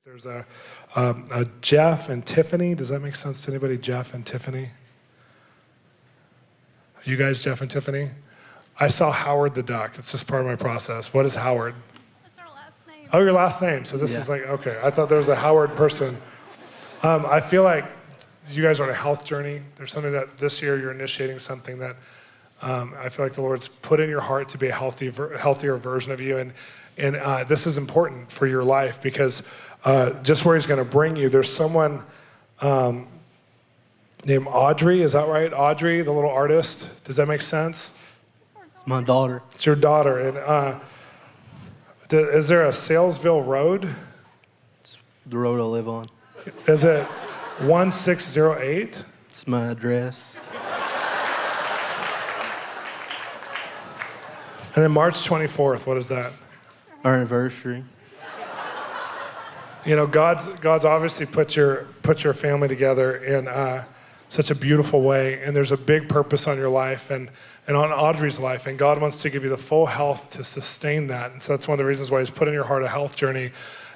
There's a Jeff and Tiffany. Does that make sense to anybody? Jeff and Tiffany? You guys, Jeff and Tiffany? I saw Howard the Duck. It's just part of my process. What is Howard? That's our last name. Oh, your last name. So this is like, okay. I thought there was a Howard person. I feel like you guys are on a health journey. There's something that this year you're initiating something that I feel like the Lord's put in your heart to be a healthier version of you. And this is important for your life because just where he's going to bring you, there's someone named Audrey. Is that right? Audrey, the little artist. Does that make sense? It's my daughter. It's your daughter. And is there a Salesville Road? It's the road I live on. Is it 1608? It's my address. And then March 24th, what is that? Our anniversary. You know, God's obviously put your family together in such a beautiful way, and there's a big purpose on your life and on Audrey's life, and God wants to give you the full health to sustain that. And so that's one of the reasons why he's put in your heart a health journey.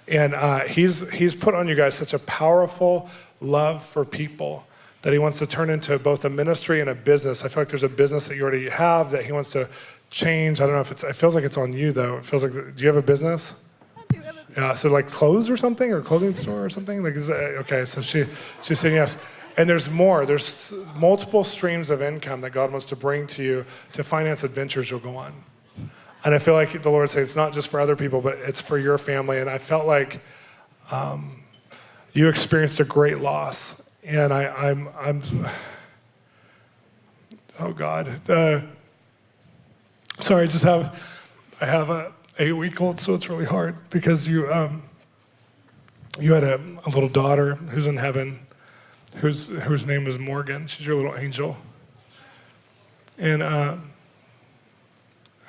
And he's put on you guys such a powerful love for people that he wants to turn into both a ministry and a business. I feel like there's a business that you already have that he wants to change. I don't know if it feels like it's on you though. It feels like, do you have a business? I do have a business. Yeah, so like clothes or something, or clothing store or something? Like, okay, so she's saying yes. And there's more. There's multiple streams of income that God wants to bring to you to finance adventures you'll go on. And I feel like the Lord said it's not just for other people, but it's for your family. And I felt like you experienced a great loss. And I'm oh God. Sorry, I have a 8-week-old, so it's really hard because you had a little daughter who's in heaven, whose name is Morgan. She's your little angel. And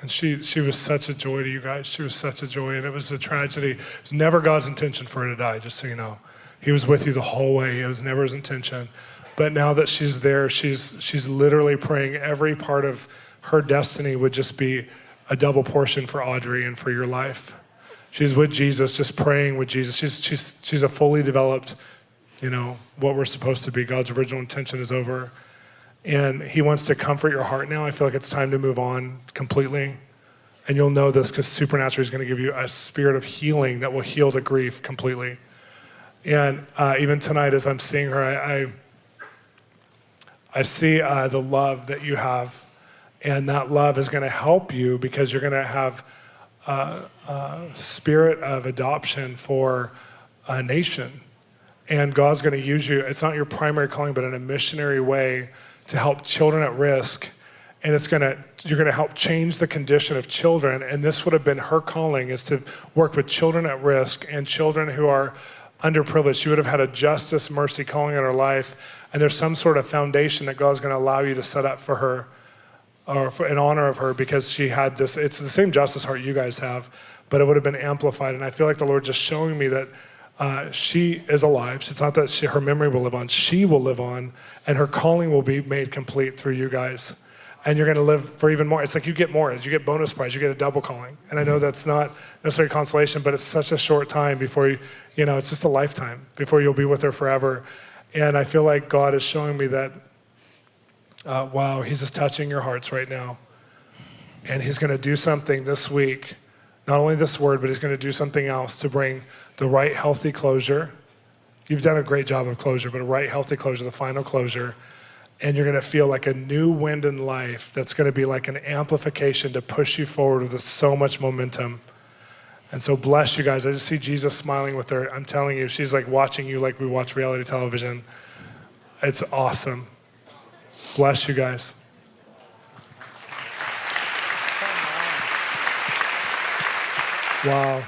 she was such a joy to you guys. She was such a joy, and it was a tragedy. It was never God's intention for her to die, just so you know. He was with you the whole way. It was never his intention. But now that she's there, she's literally praying every part of her destiny would just be a double portion for Audrey and for your life. She's with Jesus, just praying with Jesus. She's a fully developed, what we're supposed to be. God's original intention is over. And he wants to comfort your heart now. I feel like it's time to move on completely. And you'll know this because supernaturally is going to give you a spirit of healing that will heal the grief completely. And even tonight as I'm seeing her, I see the love that you have. And that love is going to help you because you're going to have a spirit of adoption for a nation. And God's going to use you. It's not your primary calling, but in a missionary way to help children at risk. And you're going to help change the condition of children. And this would have been her calling, is to work with children at risk and children who are underprivileged. She would have had a justice, mercy calling in her life. And there's some sort of foundation that God's going to allow you to set up for her, or in honor of her, because she had this. It's the same justice heart you guys have, but it would have been amplified. And I feel like the Lord just showing me that she is alive. It's not that her memory will live on. She will live on, and her calling will be made complete through you guys. And you're going to live for even more. It's like you get more. As you get bonus prize, you get a double calling. And I know that's not necessarily consolation, but it's such a short time before it's just a lifetime before you'll be with her forever. And I feel like God is showing me that, wow, he's just touching your hearts right now. And he's going to do something this week, not only this word, but he's going to do something else to bring the right healthy closure. You've done a great job of closure, but a right healthy closure, the final closure. And you're going to feel like a new wind in life that's going to be like an amplification to push you forward with so much momentum. And so bless you guys. I just see Jesus smiling with her. I'm telling you, she's like watching you like we watch reality television. It's awesome. Bless you guys. Wow.